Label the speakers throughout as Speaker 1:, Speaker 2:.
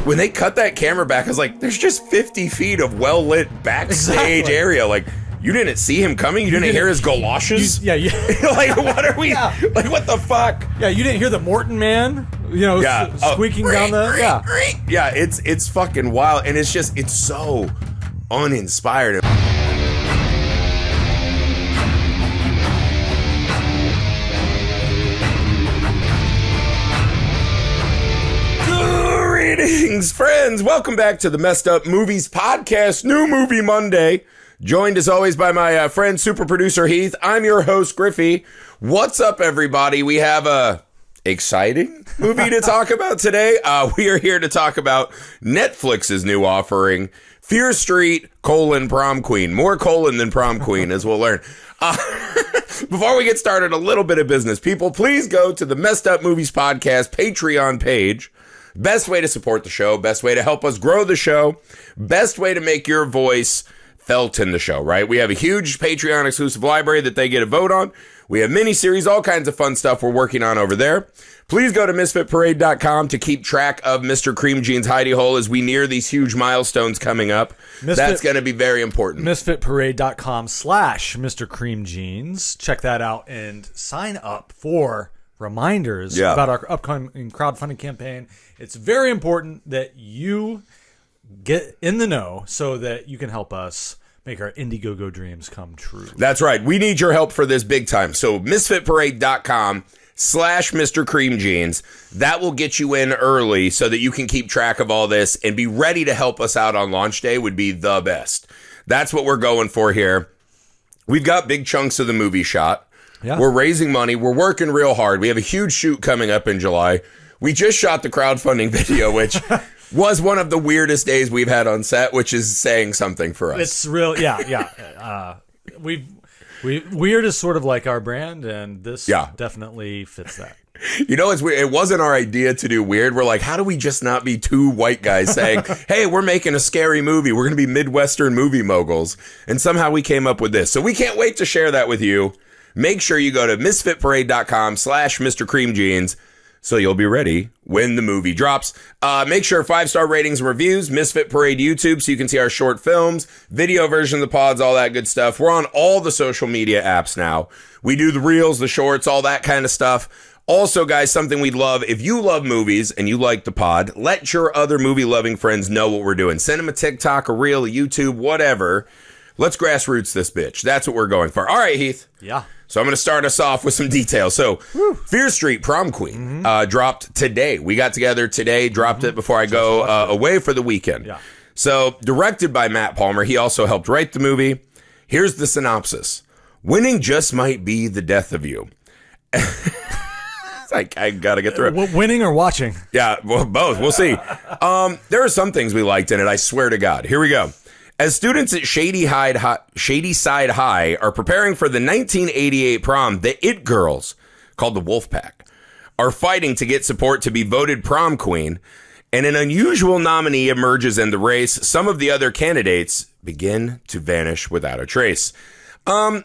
Speaker 1: when they cut that camera back, I was like, there's just 50 feet of well-lit backstage area. Like, you didn't see him coming? You didn't hear his galoshes?
Speaker 2: Yeah.
Speaker 1: Like, what are we... Yeah. Like, what the fuck?
Speaker 2: Yeah, you didn't hear the Morton man, squeaking down the...
Speaker 1: Yeah, it's fucking wild. And it's just, it's so uninspired. Greetings, friends. Welcome back to the Messed Up Movies Podcast, New Movie Monday. Joined as always by my friend, super producer Heath. I'm your host, Griffey. What's up, everybody? We have a exciting movie to talk about today. We are here to talk about Netflix's new offering, Fear Street, Prom Queen. More colon than Prom Queen, as we'll learn. Before we get started, a little bit of business. People, please go to the Messed Up Movies Podcast Patreon page. Best way to support the show, best way to help us grow the show, best way to make your voice felt in the show, right? We have a huge Patreon exclusive library that they get a vote on. We have mini-series, all kinds of fun stuff we're working on over there. Please go to misfitparade.com to keep track of Mr. Cream Jeans' hidey hole as we near these huge milestones coming up. That's going to be very important.
Speaker 2: Misfitparade.com/Mr. Cream Jeans. Check that out and sign up for reminders about our upcoming crowdfunding campaign. It's very important that you get in the know so that you can help us make our Indiegogo dreams come true.
Speaker 1: That's right. We need your help for this big time. So misfitparade.com/Mr. Cream Jeans. That will get you in early so that you can keep track of all this and be ready to help us out on launch day would be the best. That's what we're going for here. We've got big chunks of the movie shot. Yeah. We're raising money. We're working real hard. We have a huge shoot coming up in July. We just shot the crowdfunding video, which was one of the weirdest days we've had on set, which is saying something for us.
Speaker 2: It's real. Yeah. Weird is sort of like our brand, and this definitely fits that.
Speaker 1: You know, it's weird. It wasn't our idea to do weird. We're like, how do we just not be two white guys saying, hey, we're making a scary movie. We're going to be Midwestern movie moguls. And somehow we came up with this. So we can't wait to share that with you. Make sure you go to misfitparade.com/Mr. Cream Jeans so you'll be ready when the movie drops. Make sure 5-star ratings and reviews, Misfit Parade YouTube, so you can see our short films, video version of the pods, all that good stuff. We're on all the social media apps now. We do the reels, the shorts, all that kind of stuff. Also, guys, something we'd love, if you love movies and you like the pod, let your other movie-loving friends know what we're doing. Send them a TikTok, a reel, a YouTube, whatever. Let's grassroots this bitch. That's what we're going for. All right, Heath.
Speaker 2: Yeah.
Speaker 1: So I'm going to start us off with some details. So Fear Street, Prom Queen, dropped today. We got together today, dropped it before I go away for the weekend. Yeah. So directed by Matt Palmer. He also helped write the movie. Here's the synopsis. Winning just might be the death of you. I got to get through it.
Speaker 2: Winning or watching?
Speaker 1: Yeah, well, both. We'll see. There are some things we liked in it, I swear to God. Here we go. As students at Shady Side High are preparing for the 1988 prom, the It Girls, called the Wolfpack, are fighting to get support to be voted prom queen, and an unusual nominee emerges in the race. Some of the other candidates begin to vanish without a trace. Let's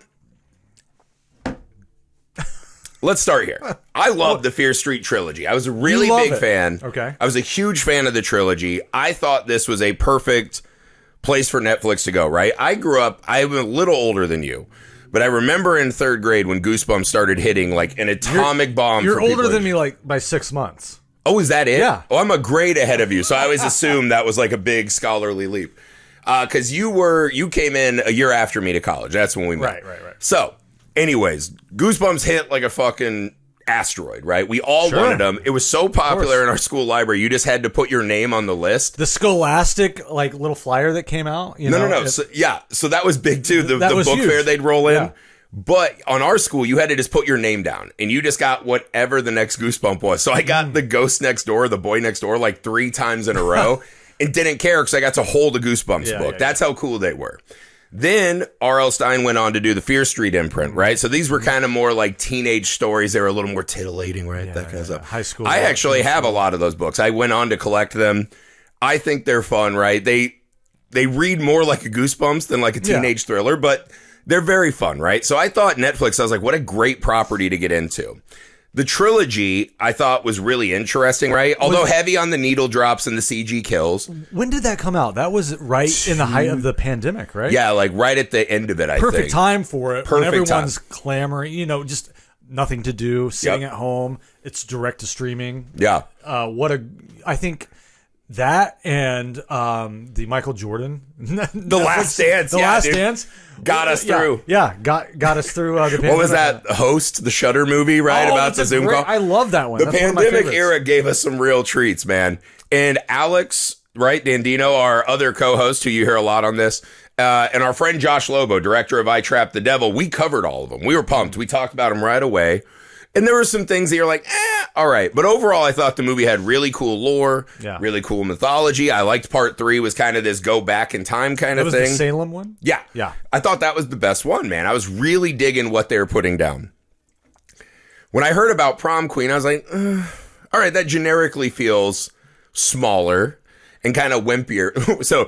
Speaker 1: start here. I love the Fear Street trilogy. I was a really big fan.
Speaker 2: Okay.
Speaker 1: I was a huge fan of the trilogy. I thought this was a perfect place for Netflix to go, right? I grew up, I'm a little older than you, but I remember in third grade when Goosebumps started hitting like an atomic bomb.
Speaker 2: You're older than me like by 6 months.
Speaker 1: Oh, is that it?
Speaker 2: Yeah.
Speaker 1: Oh, I'm a grade ahead of you, so I always assumed that was like a big scholarly leap. Because you came in a year after me to college. That's when we met.
Speaker 2: Right.
Speaker 1: So, anyways, Goosebumps hit like a fucking asteroid, right? We all wanted them. It was so popular in our school library, you just had to put your name on the list.
Speaker 2: The Scholastic like little flyer that came out.
Speaker 1: No. So that was big too. The book huge. Fair they'd roll in. Yeah. But on our school, you had to just put your name down, and you just got whatever the next Goosebump was. So I got the Ghost Next Door, the Boy Next Door, like 3 times in a row, and didn't care because I got to hold a Goosebumps book. That's how cool they were. Then R.L. Stine went on to do the Fear Street imprint, right? So these were kind of more like teenage stories. They were a little more titillating, right? That kind of stuff.
Speaker 2: High school.
Speaker 1: I actually have a lot of those books. I went on to collect them. I think they're fun, right? They read more like a Goosebumps than like a teenage thriller, but they're very fun, right? So I thought Netflix, I was like, what a great property to get into. The trilogy I thought was really interesting, right? Although heavy on the needle drops and the CG kills.
Speaker 2: When did that come out? That was right in the height of the pandemic, right?
Speaker 1: Yeah, like right at the end of it, I think.
Speaker 2: Perfect time for it.
Speaker 1: Perfect
Speaker 2: when everyone's
Speaker 1: time.
Speaker 2: clamoring, just nothing to do, sitting at home. It's direct to streaming.
Speaker 1: Yeah.
Speaker 2: I think that and the Michael Jordan.
Speaker 1: The Last Dance.
Speaker 2: The Last Dance.
Speaker 1: Got us through.
Speaker 2: Yeah, got us through the pandemic.
Speaker 1: What was that? Host, the Shutter movie, right? About the Zoom call?
Speaker 2: I love that one.
Speaker 1: The pandemic era gave us some real treats, man. And Alex, right, Dandino, our other co-host, who you hear a lot on this, and our friend Josh Lobo, director of I Trapped the Devil, we covered all of them. We were pumped. We talked about them right away. And there were some things that you're like, all right. But overall, I thought the movie had really cool lore, really cool mythology. I liked part 3 was kind of this go back in time kind of thing.
Speaker 2: Was the Salem one?
Speaker 1: Yeah.
Speaker 2: Yeah.
Speaker 1: I thought that was the best one, man. I was really digging what they were putting down. When I heard about Prom Queen, I was like, all right, that generically feels smaller and kind of wimpier. So,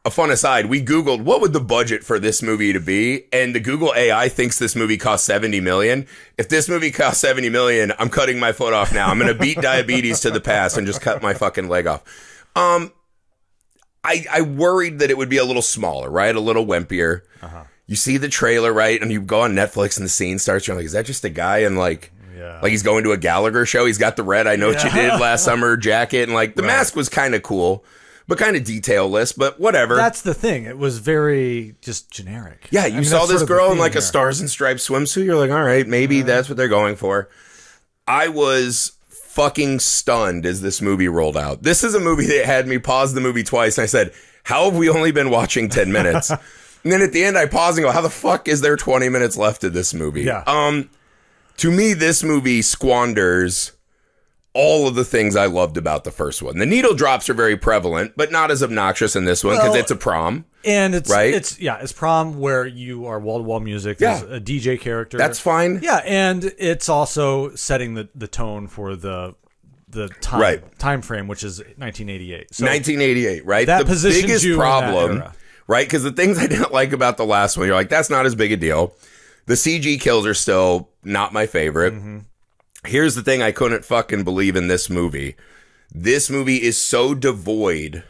Speaker 1: a fun aside, we Googled what would the budget for this movie to be, and the Google AI thinks this movie cost $70 million. If this movie cost $70 million, I'm cutting my foot off now. I'm going to beat diabetes to the past and just cut my fucking leg off. I worried that it would be a little smaller, right? A little wimpier. Uh-huh. You see the trailer, right? And you go on Netflix and the scene starts, you're like, is that just a guy in like he's going to a Gallagher show? He's got the red I Know What You Did last summer jacket, and like the mask was kind of cool. But kind of detailless, but whatever.
Speaker 2: That's the thing. It was very just generic.
Speaker 1: Yeah, you saw this girl in like a Stars and Stripes swimsuit. You're like, all right, maybe that's what they're going for. I was fucking stunned as this movie rolled out. This is a movie that had me pause the movie twice. And I said, how have we only been watching 10 minutes? And then at the end, I pause and go, how the fuck is there 20 minutes left of this movie?
Speaker 2: Yeah.
Speaker 1: To me, this movie squanders all of the things I loved about the first one. The needle drops are very prevalent, but not as obnoxious in this one because it's a prom.
Speaker 2: And it's
Speaker 1: right?
Speaker 2: It's prom where you are wall-to-wall music. There's a DJ character.
Speaker 1: That's fine.
Speaker 2: Yeah, and it's also setting the tone for the time frame, which is 1988. So
Speaker 1: 1988, right?
Speaker 2: That
Speaker 1: the
Speaker 2: positions
Speaker 1: biggest
Speaker 2: you
Speaker 1: problem,
Speaker 2: in that era.
Speaker 1: Right? Because the things I didn't like about the last one, you're like, that's not as big a deal. The CG kills are still not my favorite. Mm-hmm. Here's the thing I couldn't fucking believe in this movie. This movie is so devoid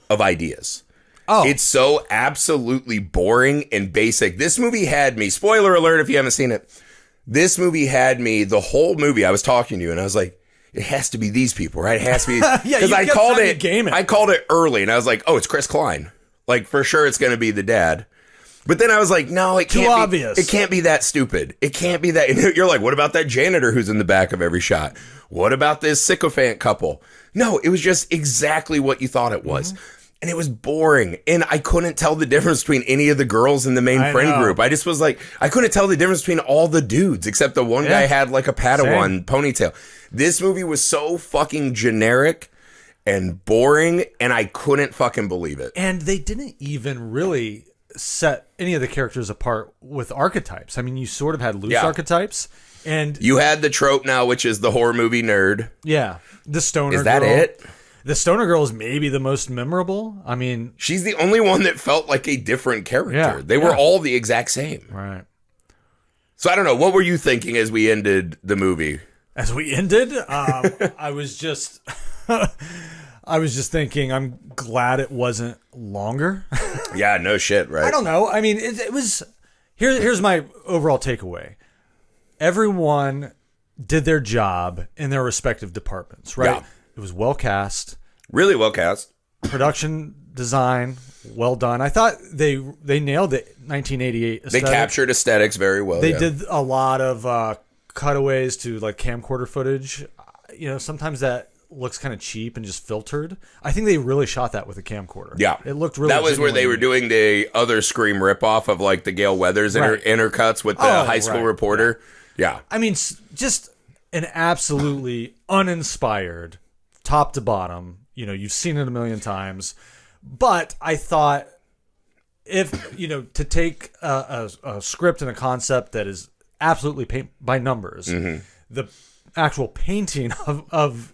Speaker 1: of ideas. Oh. It's so absolutely boring and basic. This movie had me, spoiler alert if you haven't seen it, this movie had me the whole movie. I was talking to you and I was like, it has to be these people, right? It has to be. Because I called it early and I was like, oh, it's Chris Klein. Like, for sure it's going to be the dad. But then I was like, no, it can't be obvious. It can't be that stupid. It can't be that. And you're like, what about that janitor who's in the back of every shot? What about this sycophant couple? No, it was just exactly what you thought it was. Mm-hmm. And it was boring. And I couldn't tell the difference between any of the girls in the main friend group. I just was like, I couldn't tell the difference between all the dudes, except the one guy had like a Padawan ponytail. This movie was so fucking generic and boring, and I couldn't fucking believe it.
Speaker 2: And they didn't even really set any of the characters apart with archetypes. I mean, you sort of had loose archetypes, and
Speaker 1: you had the trope now, which is the horror movie nerd.
Speaker 2: Yeah, the stoner.
Speaker 1: Is that
Speaker 2: girl.
Speaker 1: it?
Speaker 2: The stoner girl is maybe the most memorable. I mean,
Speaker 1: she's the only one that felt like a different character. Yeah, they were all the exact same.
Speaker 2: Right.
Speaker 1: So I don't know. What were you thinking as we ended the movie?
Speaker 2: As we ended, I was just thinking, I'm glad it wasn't longer.
Speaker 1: Yeah, no shit, right?
Speaker 2: I don't know. I mean, it was. Here's my overall takeaway. Everyone did their job in their respective departments, right? Yeah. It was well cast.
Speaker 1: Really well cast.
Speaker 2: Production design, well done. I thought they nailed it. 1988 aesthetic.
Speaker 1: They captured aesthetics very well.
Speaker 2: They did a lot of cutaways to like camcorder footage. You know, sometimes that looks kind of cheap and just filtered. I think they really shot that with a camcorder.
Speaker 1: Yeah.
Speaker 2: It looked really
Speaker 1: That was where they were doing the other Scream ripoff of like the Gail Weathers intercuts with the high school reporter. Yeah.
Speaker 2: I mean, just an absolutely uninspired, top to bottom. You know, you've seen it a million times. But I thought if, you know, to take a script and a concept that is absolutely paint by numbers, the actual painting of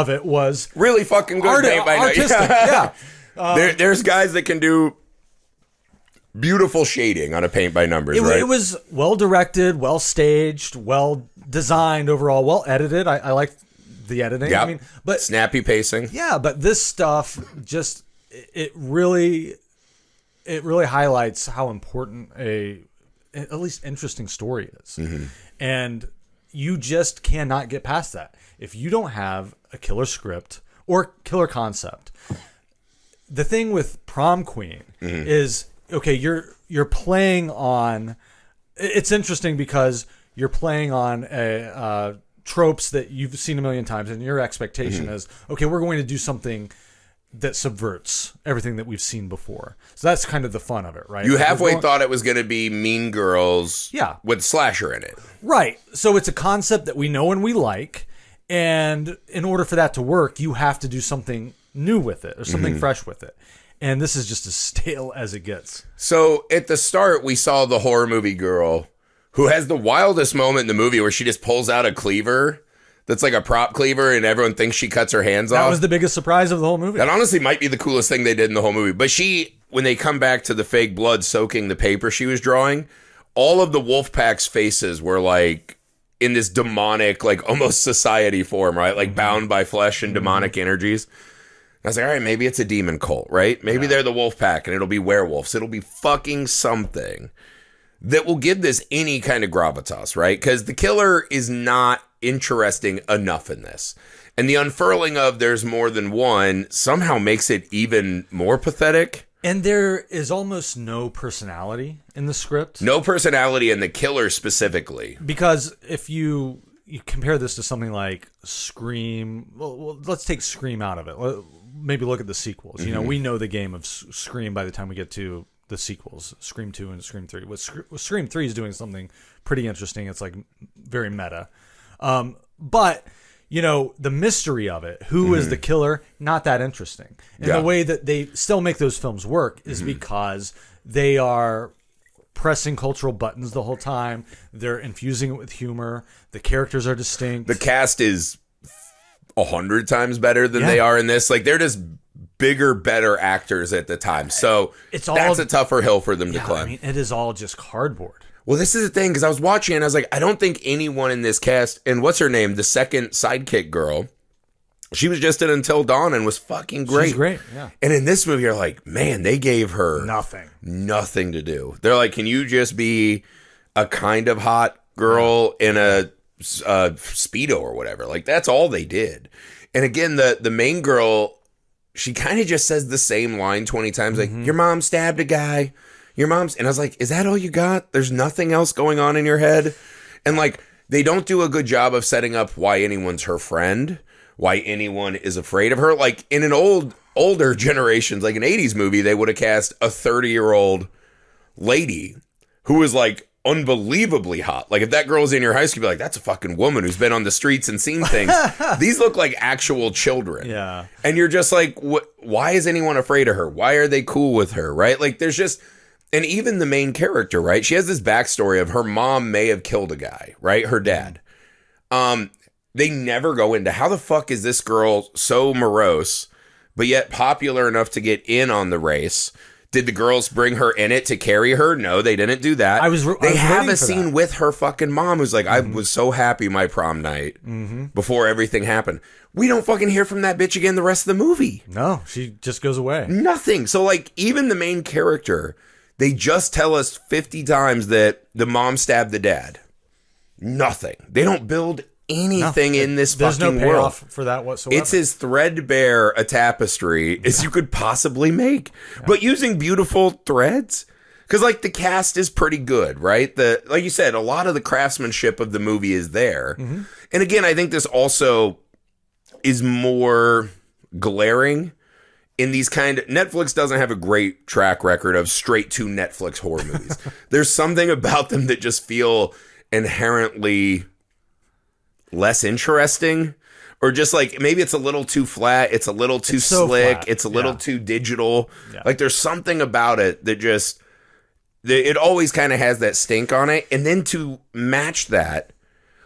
Speaker 2: it was
Speaker 1: really fucking good. Paint by
Speaker 2: artistic. Yeah.
Speaker 1: There's guys that can do beautiful shading on a paint by numbers, right?
Speaker 2: It was well directed, well staged, well designed overall, well edited. I like the editing.
Speaker 1: Yep.
Speaker 2: I mean, but
Speaker 1: snappy pacing.
Speaker 2: Yeah, but this stuff just it really highlights how important at least interesting story is.
Speaker 1: Mm-hmm.
Speaker 2: And you just cannot get past that if you don't have a killer script or killer concept. The thing with Prom Queen is, okay, you're playing on. It's interesting because you're playing on a tropes that you've seen a million times, and your expectation is, okay, we're going to do something that subverts everything that we've seen before. So that's kind of the fun of it, right?
Speaker 1: You halfway thought it was going to be Mean Girls with slasher in it.
Speaker 2: Right. So it's a concept that we know and we like, and in order for that to work, you have to do something new with it or something fresh with it. And this is just as stale as it gets.
Speaker 1: So at the start, we saw the horror movie girl who has the wildest moment in the movie where she just pulls out a cleaver that's like a prop cleaver, and everyone thinks she cuts her hands off.
Speaker 2: That was the biggest surprise of the whole movie.
Speaker 1: That honestly might be the coolest thing they did in the whole movie. But when they come back to the fake blood soaking the paper she was drawing, all of the Wolfpack's faces were like in this demonic, like almost society form, right? Like bound by flesh and demonic energies. I was like, all right, maybe it's a demon cult, right? Maybe they're the Wolfpack and it'll be werewolves. It'll be fucking something that will give this any kind of gravitas, right? Because the killer is not interesting enough in this. And the unfurling of there's more than one somehow makes it even more pathetic.
Speaker 2: And there is almost no personality in the script.
Speaker 1: No personality in the killer specifically.
Speaker 2: Because if you compare this to something like Scream, well, let's take Scream out of it. Maybe look at the sequels. You know, we know the game of Scream by the time we get to the sequels, Scream 2 and Scream 3. What Scream 3 is doing something pretty interesting. It's like very meta. But, you know, the mystery of it, who is the killer, not that interesting. And the way that they still make those films work is because they are pressing cultural buttons the whole time. They're infusing it with humor. The characters are distinct.
Speaker 1: The cast is 100 times better than they are in this. Like, they're just bigger, better actors at the time. So that's a tougher hill for them to climb.
Speaker 2: I mean, it is all just cardboard.
Speaker 1: Well, this is the thing, because I was watching and I was like, I don't think anyone in this cast, and what's her name, the second sidekick girl, she was just in Until Dawn and was fucking great.
Speaker 2: She's great, yeah.
Speaker 1: And in this movie, you're like, man, they gave her
Speaker 2: nothing
Speaker 1: to do. They're like, can you just be a kind of hot girl in a Speedo or whatever? Like, that's all they did. And again, the main girl, she kind of just says the same line 20 times, like, your mom stabbed a guy. Your mom's, and I was like, is that all you got? There's nothing else going on in your head? And like, they don't do a good job of setting up why anyone's her friend, why anyone is afraid of her. Like in an older generations, like an 80s movie, they would have cast a 30-year-old lady who was like unbelievably hot. Like if that girl was in your high school, you'd be like, that's a fucking woman who's been on the streets and seen things. These look like actual children.
Speaker 2: Yeah.
Speaker 1: And you're just like, why is anyone afraid of her? Why are they cool with her? Right? Like there's just, and even the main character, right? She has this backstory of her mom may have killed a guy, right? Her dad. They never go into how the fuck is this girl so morose, but yet popular enough to get in on the race. Did the girls bring her in it to carry her? No, they didn't do that. They have a scene with her fucking mom who's like, I was so happy my prom night before everything happened. We don't fucking hear from that bitch again the rest of the movie.
Speaker 2: No, she just goes away.
Speaker 1: Nothing. So like even the main character, they just tell us 50 times that the mom stabbed the dad. Nothing. They don't build anything in this
Speaker 2: There's
Speaker 1: fucking
Speaker 2: no payoff
Speaker 1: world
Speaker 2: for that whatsoever.
Speaker 1: It's as threadbare a tapestry as you could possibly make, but using beautiful threads. Because like the cast is pretty good, right? Like you said, a lot of the craftsmanship of the movie is there. And again, I think this also is more glaring in these Netflix doesn't have a great track record of straight to Netflix horror movies. There's something about them that just feel inherently less interesting, or just like maybe it's a little too flat, it's a little too slick, it's a little too digital. Like there's something about it that just it always kind of has that stink on it. And then to match that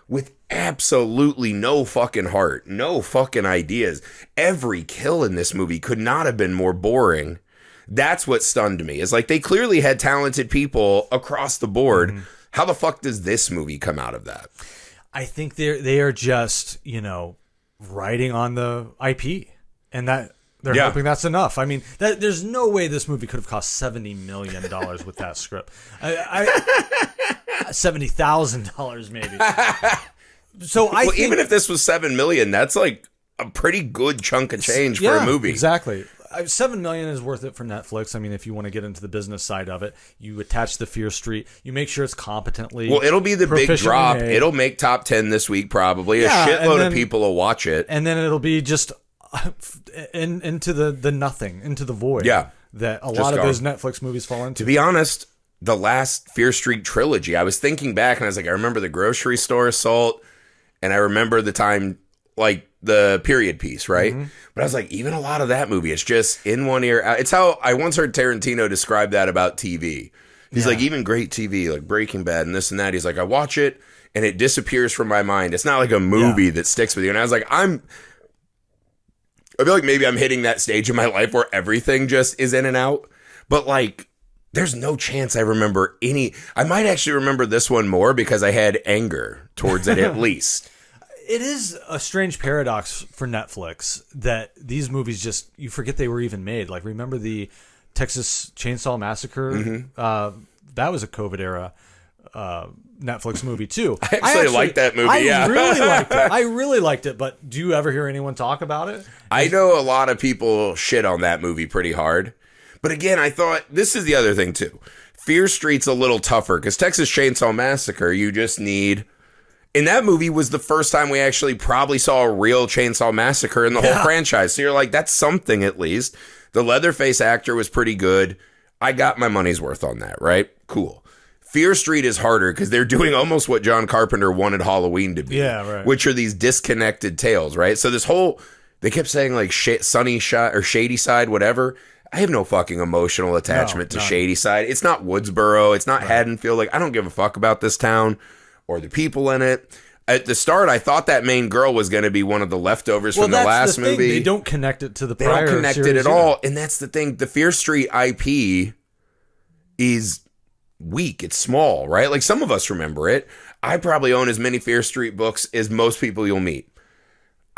Speaker 1: with absolutely no fucking heart, no fucking ideas. Every kill in this movie could not have been more boring. That's what stunned me. Is like they clearly had talented people across the board. How the fuck does this movie come out of that?
Speaker 2: I think they are just, riding on the IP, and that they're hoping that's enough. I mean, there's no way this movie could have cost $70 million with that script. $70,000 maybe. So I think,
Speaker 1: even if this was $7 million, that's like a pretty good chunk of change for a movie.
Speaker 2: Exactly. $7 million is worth it for Netflix. I mean, if you want to get into the business side of it, you attach the Fear Street. You make sure it's competently.
Speaker 1: Well, it'll be the big drop.
Speaker 2: Made.
Speaker 1: It'll make top 10 this week probably. A shitload of people will watch it,
Speaker 2: and then it'll be just into the nothing, into the void.
Speaker 1: Yeah,
Speaker 2: that a lot of those Netflix movies fall into.
Speaker 1: To be honest, the last Fear Street trilogy, I was thinking back and I was like, I remember the grocery store assault, and I remember the time like the period piece, right? Mm-hmm. But I was like, even a lot of that movie, it's just in one ear out. It's how I once heard Tarantino describe that about TV. He's like, even great TV, like Breaking Bad and this and that. He's like, I watch it and it disappears from my mind. It's not like a movie that sticks with you. And I was like, I feel like maybe I'm hitting that stage in my life where everything just is in and out. But like, there's no chance I remember any. I might actually remember this one more because I had anger towards it at least.
Speaker 2: It is a strange paradox for Netflix that these movies just, you forget they were even made. Like, remember the Texas Chainsaw Massacre? Mm-hmm. That was a COVID era Netflix movie too.
Speaker 1: I actually liked that movie.
Speaker 2: I really liked it. I really liked it. But do you ever hear anyone talk about it?
Speaker 1: I know a lot of people shit on that movie pretty hard. But again, I thought this is the other thing too. Fear Street's a little tougher because Texas Chainsaw Massacre, you just need. And that movie was the first time we actually probably saw a real Chainsaw Massacre in the whole franchise. So you're like, that's something at least. The Leatherface actor was pretty good. I got my money's worth on that, right? Cool. Fear Street is harder because they're doing almost what John Carpenter wanted Halloween to be.
Speaker 2: Yeah, right.
Speaker 1: Which are these disconnected tales, right? So this whole, they kept saying like sunny side or shady side, whatever. I have no fucking emotional attachment to Shady Side. It's not Woodsboro. It's not Haddonfield. Like, I don't give a fuck about this town or the people in it. At the start, I thought that main girl was going to be one of the leftovers from the last movie.
Speaker 2: They don't connect it to the prior series.
Speaker 1: They don't connect it at all. And that's the thing. The Fear Street IP is weak. It's small, right? Like, some of us remember it. I probably own as many Fear Street books as most people you'll meet.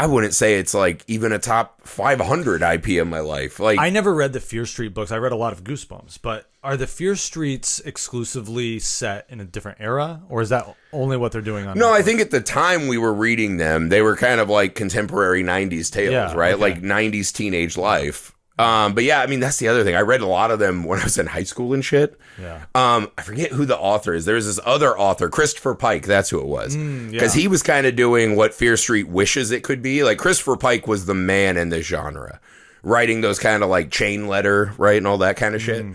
Speaker 1: I wouldn't say it's like even a top 500 IP in my life. Like,
Speaker 2: I never read the Fear Street books. I read a lot of Goosebumps, but are the Fear Streets exclusively set in a different era, or is that only what they're doing on
Speaker 1: No,
Speaker 2: Netflix?
Speaker 1: I think at the time we were reading them, they were kind of like contemporary 90s tales, right? Okay. Like 90s teenage life. But yeah, I mean, that's the other thing. I read a lot of them when I was in high school and shit.
Speaker 2: Yeah.
Speaker 1: I forget who the author is. There's this other author, Christopher Pike. That's who it was. Because he was kind of doing what Fear Street wishes it could be. Like, Christopher Pike was the man in this genre, writing those kind of like chain letter, right? And all that kind of shit.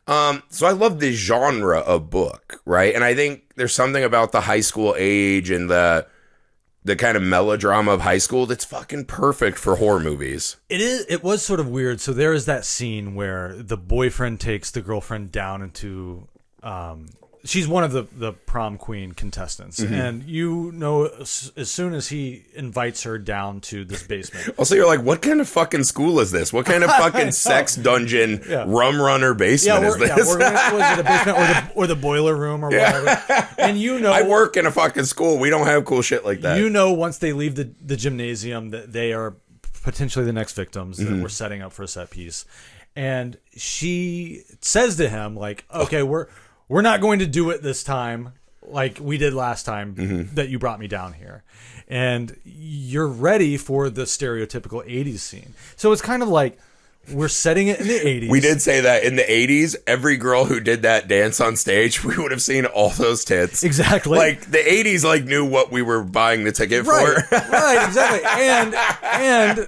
Speaker 1: So I love this genre of book, right? And I think there's something about the high school age and the kind of melodrama of high school that's fucking perfect for horror movies.
Speaker 2: It was sort of weird. So there is that scene where the boyfriend takes the girlfriend down into she's one of the prom queen contestants. Mm-hmm. And as soon as he invites her down to this basement.
Speaker 1: Also, you're like, what kind of fucking school is this? What kind of fucking sex dungeon rum runner basement is this?
Speaker 2: Was it a basement or the boiler room or whatever? And
Speaker 1: I work in a fucking school. We don't have cool shit like that.
Speaker 2: Once they leave the gymnasium that they are potentially the next victims that we're setting up for a set piece. And she says to him, like, okay, we're not going to do it this time like we did last time that you brought me down here. And you're ready for the stereotypical 80s scene. So it's kind of like we're setting it in the 80s.
Speaker 1: We did say that in the 80s, every girl who did that dance on stage, we would have seen all those tits.
Speaker 2: Exactly.
Speaker 1: Like, the 80s like knew what we were buying the ticket for.
Speaker 2: Right, exactly. And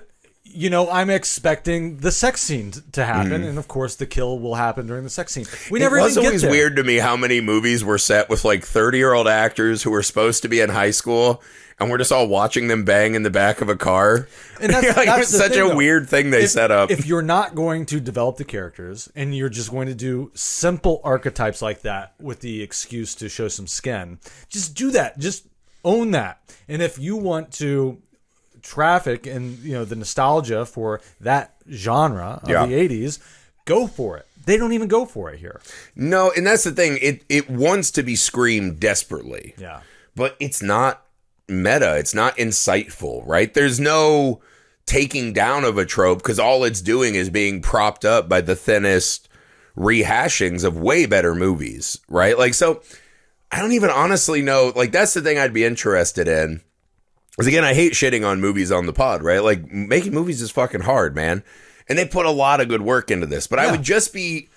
Speaker 2: I'm expecting the sex scene to happen, and of course, the kill will happen during the sex scene. We never even get there. It was always
Speaker 1: weird to me how many movies were set with like 30-year-old actors who were supposed to be in high school, and we're just all watching them bang in the back of a car.
Speaker 2: And that's
Speaker 1: such a weird thing they set up.
Speaker 2: If you're not going to develop the characters, and you're just going to do simple archetypes like that with the excuse to show some skin, just do that. Just own that. And if you want to traffic and the nostalgia for that genre of the 80s, go for it. They don't even go for it here.
Speaker 1: No, and that's the thing. It wants to be screamed desperately.
Speaker 2: Yeah.
Speaker 1: But it's not meta. It's not insightful, right? There's no taking down of a trope because all it's doing is being propped up by the thinnest rehashings of way better movies, right? Like, so I don't even honestly know. Like, that's the thing I'd be interested in. Because again, I hate shitting on movies on the pod, right? Like, making movies is fucking hard, man. And they put a lot of good work into this. But I would just be,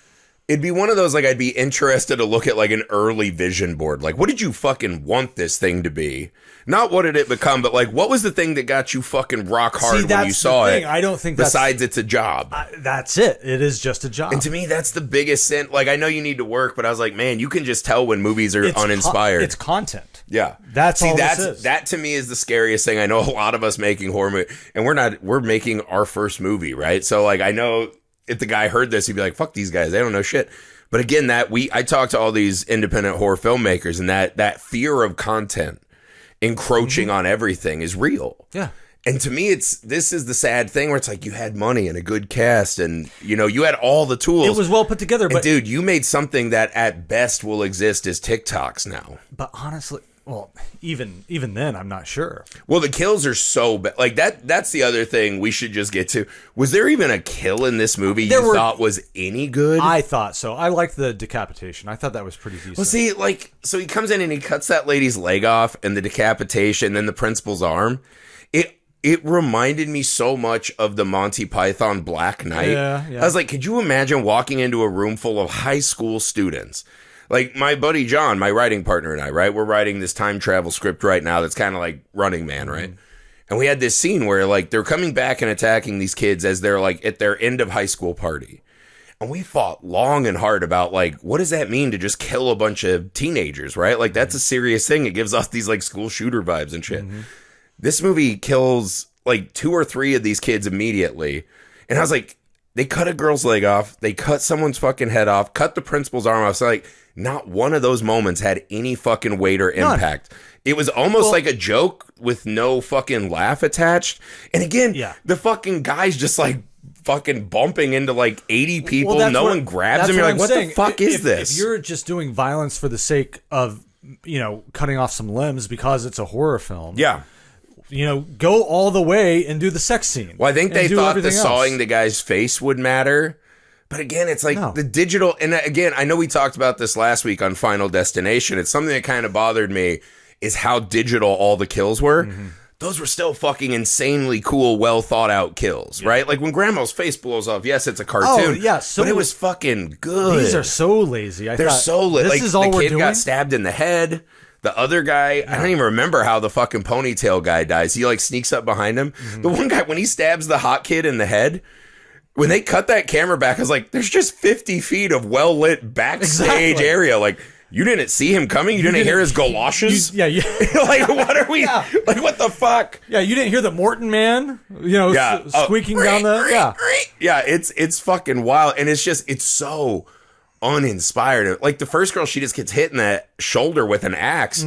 Speaker 1: it'd be one of those, like, I'd be interested to look at, like, an early vision board. Like, what did you fucking want this thing to be? Not what did it become, but, like, what was the thing that got you fucking rock hard when you saw it?
Speaker 2: I don't think
Speaker 1: besides it's a job.
Speaker 2: That's it. It is just a job.
Speaker 1: And to me, that's the biggest sin. Like, I know you need to work, but I was like, man, you can just tell when movies are uninspired.
Speaker 2: It's content.
Speaker 1: Yeah.
Speaker 2: That's all this is.
Speaker 1: That to me is the scariest thing. I know a lot of us making horror movies, and we're making our first movie, right? So, like, I know if the guy heard this, he'd be like, fuck these guys. They don't know shit. But again, I talk to all these independent horror filmmakers, and that fear of content encroaching on everything is real.
Speaker 2: Yeah.
Speaker 1: And to me, this is the sad thing where it's like you had money and a good cast and, you had all the tools.
Speaker 2: It was well put together. But
Speaker 1: dude, you made something that at best will exist as TikToks now.
Speaker 2: But honestly, well, even then, I'm not sure.
Speaker 1: Well, the kills are so bad. Like, that's the other thing we should just get to. Was there even a kill in this movie you thought was any good?
Speaker 2: I thought so. I liked the decapitation. I thought that was pretty decent.
Speaker 1: Well, see, like, so he comes in and he cuts that lady's leg off and the decapitation, then the principal's arm. It reminded me so much of the Monty Python Black Knight.
Speaker 2: Yeah.
Speaker 1: I was like, could you imagine walking into a room full of high school students? Like, my buddy John, my writing partner, and I, right? We're writing this time travel script right now that's kind of like Running Man, right? And we had this scene where, like, they're coming back and attacking these kids as they're, like, at their end of high school party. And we fought long and hard about, like, what does that mean to just kill a bunch of teenagers, right? Like, that's a serious thing. It gives off these, like, school shooter vibes and shit. This movie kills, like, 2 or 3 of these kids immediately. And I was like, they cut a girl's leg off. They cut someone's fucking head off. Cut the principal's arm off. So, like, not one of those moments had any fucking weight or impact. It was almost like a joke with no fucking laugh attached. And again, the fucking guy's just, like, fucking bumping into, like, 80 people. No one grabs him. You're like, what the fuck is this?
Speaker 2: If you're just doing violence for the sake of, cutting off some limbs because it's a horror film.
Speaker 1: Yeah.
Speaker 2: Go all the way and do the sex scene.
Speaker 1: Well, I think they thought the sawing the guy's face would matter. But again, it's like the digital. And again, I know we talked about this last week on Final Destination. It's something that kind of bothered me is how digital all the kills were. Those were still fucking insanely cool, well thought out kills, right? Like when Grandma's face blows off, yes, it's a cartoon. But it was fucking good.
Speaker 2: These are so lazy.
Speaker 1: They're so lazy.
Speaker 2: This is all we're doing?
Speaker 1: The kid got stabbed in the head. The other guy, I don't even remember how the fucking ponytail guy dies. He, like, sneaks up behind him. The one guy, when he stabs the hot kid in the head, when they cut that camera back, I was like, there's just 50 feet of well-lit backstage area. Like, you didn't see him coming? You didn't hear his galoshes? Like, what are we... Like, what the fuck?
Speaker 2: Yeah, you didn't hear the Morton man, squeaking down the...
Speaker 1: Yeah, it's fucking wild. And it's just, it's so uninspired. Like, the first girl, she just gets hit in the shoulder with an axe.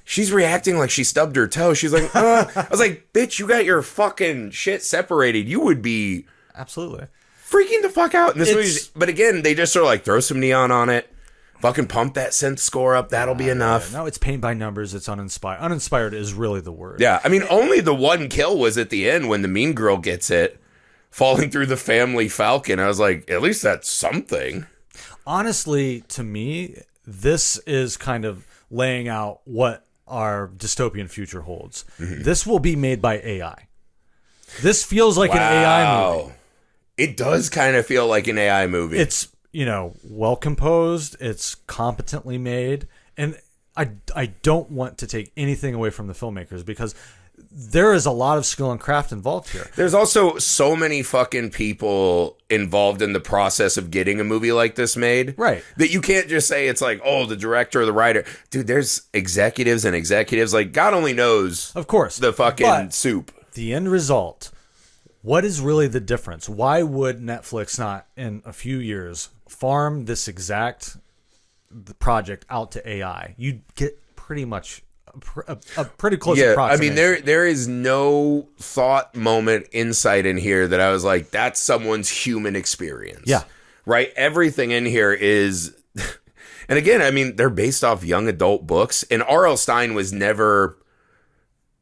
Speaker 1: She's reacting like she stubbed her toe. She's like, I was like, bitch, you got your fucking shit separated. You would be...
Speaker 2: Absolutely.
Speaker 1: Freaking the fuck out in this movie. But again, they just sort of like throw some neon on it. Fucking pump that synth score up. That'll be enough.
Speaker 2: No, it's paint by numbers. It's uninspired. Uninspired is really the word.
Speaker 1: Yeah. I mean, only the one kill was at the end when the mean girl gets it, falling through the family Falcon. I was like, at least that's something.
Speaker 2: Honestly, to me, this is kind of laying out what our dystopian future holds. This will be made by AI. This feels like an AI movie.
Speaker 1: It does kind of feel like an AI movie.
Speaker 2: It's, well composed. It's competently made. And I don't want to take anything away from the filmmakers because there is a lot of skill and craft involved here.
Speaker 1: There's also so many fucking people involved in the process of getting a movie like this made.
Speaker 2: Right.
Speaker 1: That you can't just say it's like, oh, the director or the writer. Dude, there's executives and executives. Like, God only knows.
Speaker 2: Of course.
Speaker 1: The fucking soup.
Speaker 2: The end result. What is really the difference? Why would Netflix not, in a few years, farm this exact project out to AI? You'd get pretty much a pretty close approximation.
Speaker 1: I mean, there is no thought moment insight in here that I was like, that's someone's human experience.
Speaker 2: Yeah.
Speaker 1: Right? Everything in here is... And again, I mean, they're based off young adult books. And R.L. Stine was never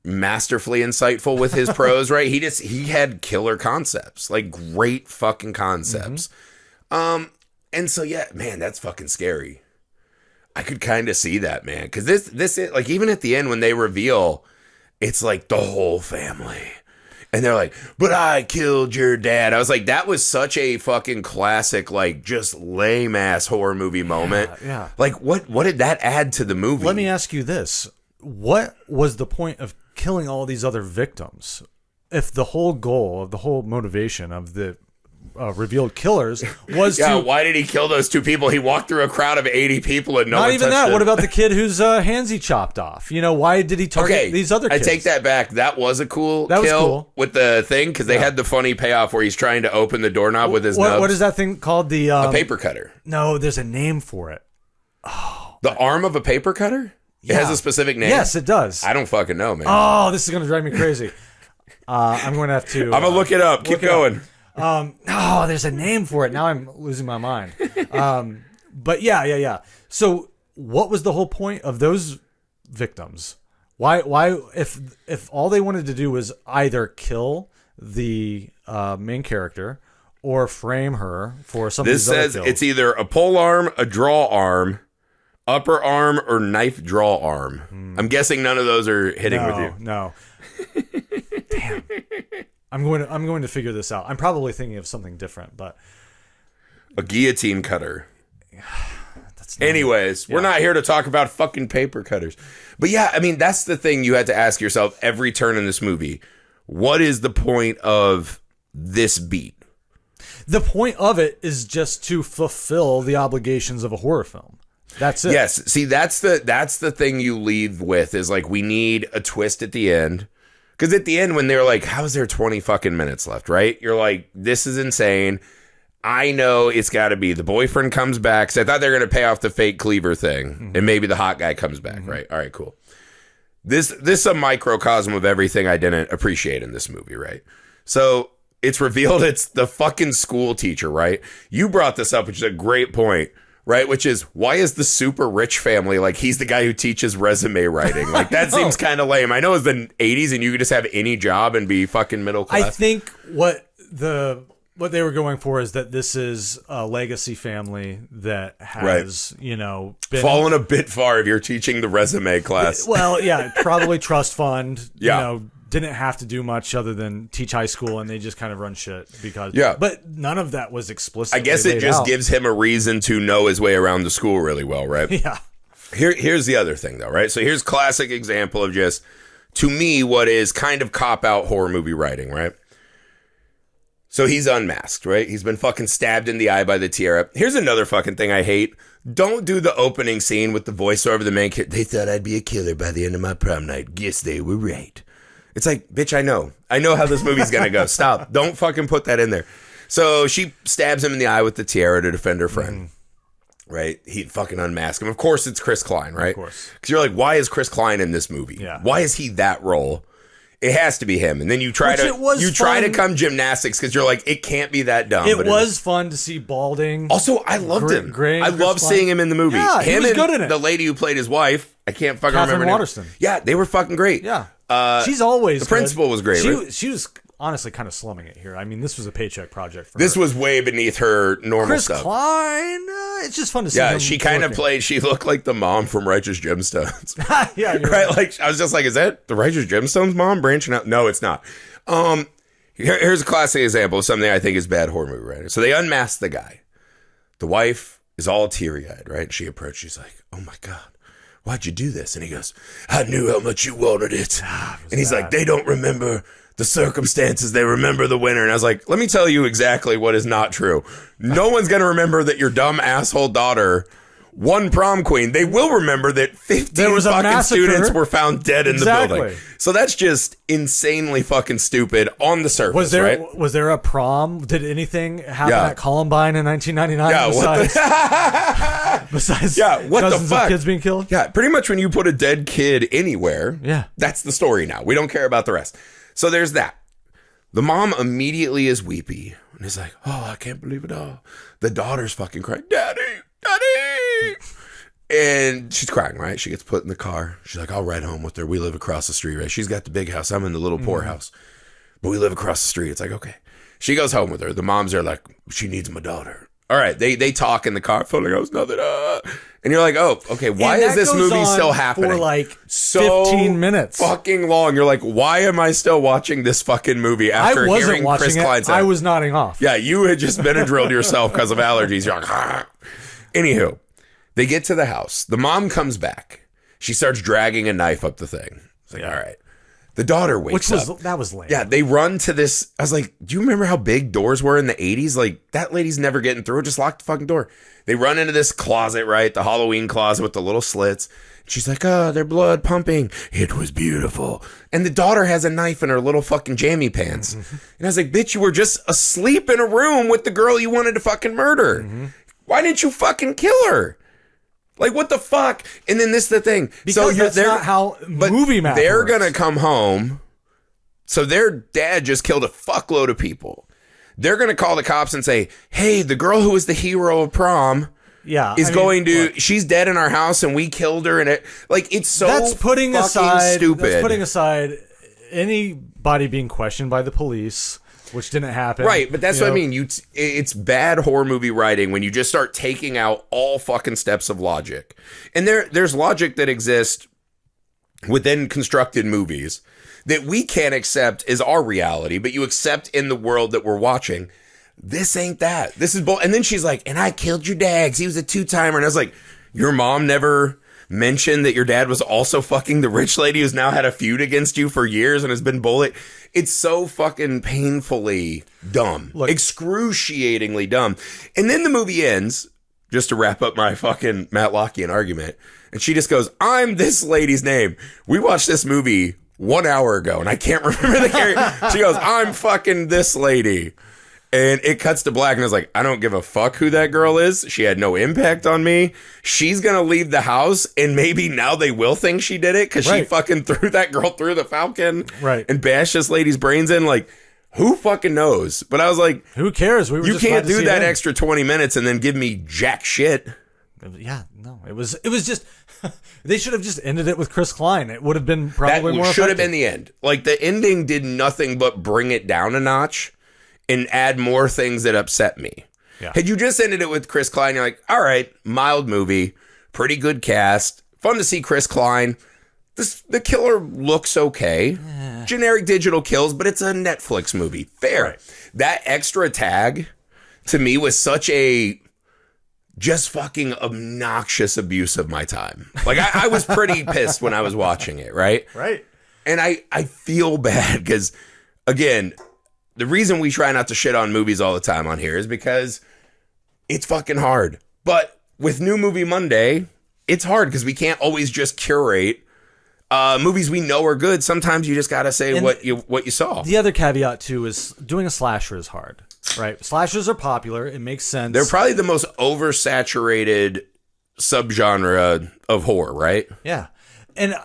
Speaker 1: masterfully insightful with his prose, right? He had killer concepts, like great fucking concepts. And so, yeah, man, that's fucking scary. I could kind of see that, man. Because this, like, even at the end when they reveal, it's like the whole family. And they're like, but I killed your dad. I was like, that was such a fucking classic, like, just lame-ass horror movie moment.
Speaker 2: Yeah.
Speaker 1: Like, what did that add to the movie?
Speaker 2: Let me ask you this. What was the point of killing all these other victims if the whole goal of the whole motivation of the revealed killers was
Speaker 1: why did he kill those two people? He walked through a crowd of 80 people and no one
Speaker 2: not even
Speaker 1: touched
Speaker 2: that.
Speaker 1: him.
Speaker 2: What about the kid whose hands he chopped off? You know, why did he target these other kids?
Speaker 1: I take that back. That was a cool kill with the thing because they had the funny payoff where he's trying to open the doorknob with his nubs.
Speaker 2: What is that thing called? A
Speaker 1: paper cutter.
Speaker 2: No, there's a name for it.
Speaker 1: The arm of a paper cutter? Yeah. It has a specific name?
Speaker 2: Yes, it does.
Speaker 1: I don't fucking know, man.
Speaker 2: Oh, this is going to drive me crazy. I'm going to have to...
Speaker 1: I'm going to look it up. Keep going.
Speaker 2: There's a name for it. Now I'm losing my mind. But yeah. So what was the whole point of those victims? Why if all they wanted to do was either kill the main character or frame her for something?
Speaker 1: This says it's either a pole arm, a draw arm, upper arm, or knife draw arm. I'm guessing none of those are hitting with you.
Speaker 2: No. Damn. I'm going to figure this out. I'm probably thinking of something different, but
Speaker 1: a guillotine cutter. Anyways, we're not here to talk about fucking paper cutters. But yeah, I mean, that's the thing you had to ask yourself every turn in this movie. What is the point of this beat?
Speaker 2: The point of it is just to fulfill the obligations of a horror film. That's it.
Speaker 1: Yes. See, that's the thing you leave with is like, we need a twist at the end. Because at the end, when they're like, how's there 20 fucking minutes left, right? You're like, this is insane. I know it's got to be the boyfriend comes back. So I thought they were going to pay off the fake cleaver thing. And maybe the hot guy comes back, right? All right, cool. This is a microcosm of everything I didn't appreciate in this movie, right? So it's revealed it's the fucking school teacher, right? You brought this up, which is a great point. Right, which is, why is the super rich family like he's the guy who teaches resume writing? Like, that seems kind of lame. I know it's the 80s and you could just have any job and be fucking middle class.
Speaker 2: I think what they were going for is that this is a legacy family that has, been
Speaker 1: fallen a bit far if you're teaching the resume class.
Speaker 2: Well, yeah, probably trust fund, didn't have to do much other than teach high school, and they just kind of run shit because. Yeah. But none of that was explicit.
Speaker 1: I guess it just gives him a reason to know his way around the school really well, right?
Speaker 2: Yeah.
Speaker 1: Here's the other thing, though, right? So here's classic example of just, to me, what is kind of cop-out horror movie writing, right? So he's unmasked, right? He's been fucking stabbed in the eye by the tiara. Here's another fucking thing I hate. Don't do the opening scene with the voiceover of the main kid. They thought I'd be a killer by the end of my prom night. Guess they were right. It's like, bitch, I know how this movie's gonna go. Stop. Don't fucking put that in there. So she stabs him in the eye with the tiara to defend her friend. Right? He fucking unmasked him. Of course, it's Chris Klein, right? Of course. Because you're like, why is Chris Klein in this movie? Yeah. Why is he that role? It has to be him. And then you try to come gymnastics because you're like, it can't be that dumb.
Speaker 2: It was fun to see balding.
Speaker 1: Also, I loved him. I love seeing him in the movie.
Speaker 2: Yeah, he was good in it.
Speaker 1: The lady who played his wife, I can't fucking remember.
Speaker 2: Katherine Waterston.
Speaker 1: Yeah, they were fucking great.
Speaker 2: Yeah. She's always
Speaker 1: the principal was great.
Speaker 2: She was honestly kind of slumming it here. I mean, this was a paycheck project for her.
Speaker 1: This was way beneath her normal stuff.
Speaker 2: Chris Klein, it's just fun to see.
Speaker 1: Yeah, she kind of played. She looked like the mom from Righteous Gemstones.
Speaker 2: Yeah, you're
Speaker 1: right. Like I was just like, is that the Righteous Gemstones mom branching out? No, it's not. Here's a classic example of something I think is bad horror movie writing. So they unmask the guy. The wife is all teary eyed, right? She approached. She's like, "Oh my god. Why'd you do this?" And he goes, "I knew how much you wanted it." And he's like, "They don't remember the circumstances. They remember the winner." And I was like, let me tell you exactly what is not true. No one's going to remember that your dumb asshole daughter won prom queen. They will remember that 15 fucking students were found dead in the building. So that's just insanely fucking stupid on the surface,
Speaker 2: was there a prom? Did anything happen at Columbine in 1999 besides
Speaker 1: what
Speaker 2: dozens
Speaker 1: the fuck?
Speaker 2: Of kids being killed?
Speaker 1: Yeah, pretty much when you put a dead kid anywhere, that's the story now. We don't care about the rest. So there's that. The mom immediately is weepy and is like, "Oh, I can't believe it all." The daughter's fucking crying, "Daddy, Daddy." And she's crying, right? She gets put in the car. She's like, I'll ride home with her. We live across the street, right? She's got the big house. I'm in the little poor house. But we live across the street. It's like, okay. She goes home with her. The moms are like, she needs my daughter. All right. They talk in the car. Fuller goes, nothing. And you're like, oh, okay. Why is this movie still happening?
Speaker 2: For like 15 minutes.
Speaker 1: Fucking long. You're like, why am I still watching this fucking movie after hearing Chris Klein say
Speaker 2: I was nodding off.
Speaker 1: Yeah, you had just Benadrylled yourself because of allergies. You're like, ah. Anywho. They get to the house. The mom comes back. She starts dragging a knife up the thing. It's like, all right. The daughter wakes up.
Speaker 2: That was lame.
Speaker 1: Yeah, they run to this. I was like, do you remember how big doors were in the 80s? Like, that lady's never getting through it. Just lock the fucking door. They run into this closet, right? The Halloween closet with the little slits. She's like, oh, their blood pumping. It was beautiful. And the daughter has a knife in her little fucking jammy pants. And I was like, bitch, you were just asleep in a room with the girl you wanted to fucking murder. Why didn't you fucking kill her? Like, what the fuck? And then this is the thing.
Speaker 2: Because that's not how movie math
Speaker 1: they're
Speaker 2: works.
Speaker 1: going to come home. So their dad just killed a fuckload of people. They're going to call the cops and say, hey, the girl who was the hero of Prom she's dead in our house and we killed her. And it's so
Speaker 2: that's putting
Speaker 1: fucking
Speaker 2: aside,
Speaker 1: stupid.
Speaker 2: That's putting aside anybody being questioned by the police. Which didn't happen.
Speaker 1: Right, but that's what I mean. It's bad horror movie writing when you just start taking out all fucking steps of logic. And there's logic that exists within constructed movies that we can't accept as our reality, but you accept in the world that we're watching. This ain't that. This is bull. And then she's like, and I killed your dad 'cause he was a 2-timer. And I was like, your mom never mentioned that your dad was also fucking the rich lady who's now had a feud against you for years and has been bullied. It's so fucking painfully dumb. Excruciatingly dumb. And then the movie ends, just to wrap up my fucking Matlockian argument, and she just goes, I'm this lady's name. We watched this movie 1 hour ago, and I can't remember the character. She goes, I'm fucking this lady. And it cuts to black, and I was like, I don't give a fuck who that girl is. She had no impact on me. She's going to leave the house, and maybe now they will think she did it because she fucking threw that girl through the Falcon and bashed this lady's brains in. Like, who fucking knows? But I was like,
Speaker 2: who cares?
Speaker 1: You can't do that extra 20 minutes and then give me jack shit.
Speaker 2: Yeah, no. It was just... They should have just ended it with Chris Klein. It would have been probably more effective.
Speaker 1: That should have been the end. Like, the ending did nothing but bring it down a notch and add more things that upset me. Yeah. Had you just ended it with Chris Klein, you're like, all right, mild movie, pretty good cast, fun to see Chris Klein. The killer looks okay. Generic digital kills, but it's a Netflix movie. Fair. Right. That extra tag, to me, was such a just fucking obnoxious abuse of my time. Like, I was pretty pissed when I was watching it, right?
Speaker 2: Right.
Speaker 1: And I feel bad because, again... The reason we try not to shit on movies all the time on here is because it's fucking hard. But with New Movie Monday, it's hard because we can't always just curate movies we know are good. Sometimes you just got to say what you saw.
Speaker 2: The other caveat, too, is doing a slasher is hard, right? Slashers are popular. It makes sense.
Speaker 1: They're probably the most oversaturated subgenre of horror, right?
Speaker 2: Yeah. And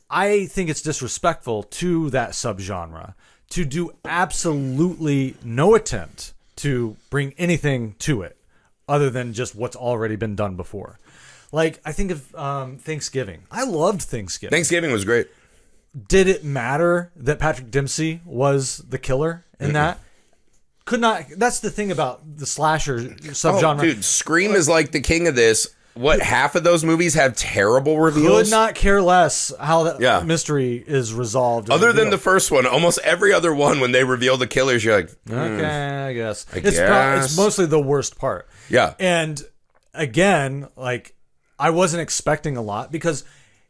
Speaker 2: I think it's disrespectful to that subgenre to do absolutely no attempt to bring anything to it other than just what's already been done before. Like, I think of Thanksgiving. I loved Thanksgiving.
Speaker 1: Thanksgiving was great.
Speaker 2: Did it matter that Patrick Dempsey was the killer in that? Could not. That's the thing about the slasher subgenre.
Speaker 1: Oh, dude, Scream is like the king of this. What, half of those movies have terrible reveals?
Speaker 2: Could not care less how that mystery is resolved.
Speaker 1: Other than the first one, almost every other one, when they reveal the killers, you're like,
Speaker 2: okay, I guess. It's mostly the worst part.
Speaker 1: Yeah.
Speaker 2: And again, like, I wasn't expecting a lot because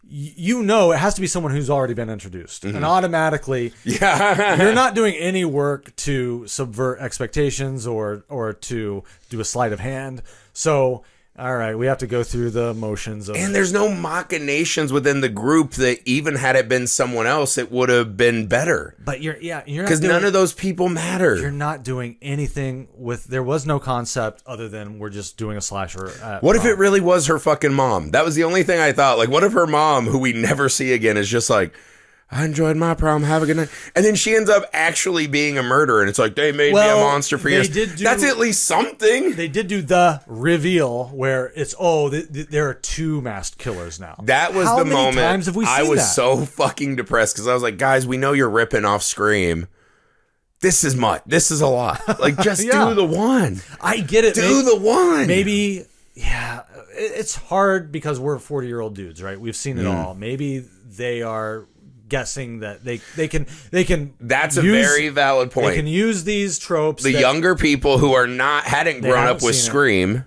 Speaker 2: it has to be someone who's already been introduced. And automatically, you're not doing any work to subvert expectations or to do a sleight of hand. So... all right, we have to go through the motions of
Speaker 1: and there's no machinations within the group that even had it been someone else, it would have been better.
Speaker 2: But you're not
Speaker 1: because none of those people matter.
Speaker 2: You're not doing anything with. There was no concept other than we're just doing a slasher.
Speaker 1: What if it really was her fucking mom? That was the only thing I thought. Like, what if her mom, who we never see again, is just like, I enjoyed my prom. Have a good night. And then she ends up actually being a murderer. And it's like, they made me a monster for years. That's at least something.
Speaker 2: They did do the reveal where it's, there are 2 masked killers now.
Speaker 1: That was the moment.
Speaker 2: How many times have we seen that?
Speaker 1: I was so fucking depressed because I was like, guys, we know you're ripping off Scream. This is much. This is a lot. Like, just do the one.
Speaker 2: I get it.
Speaker 1: Do the one.
Speaker 2: Maybe, it's hard because we're 40-year-old dudes, right? We've seen it all. Maybe they are guessing that they can
Speaker 1: That's a very valid point.
Speaker 2: They can use these tropes.
Speaker 1: The younger people who are hadn't grown up with Scream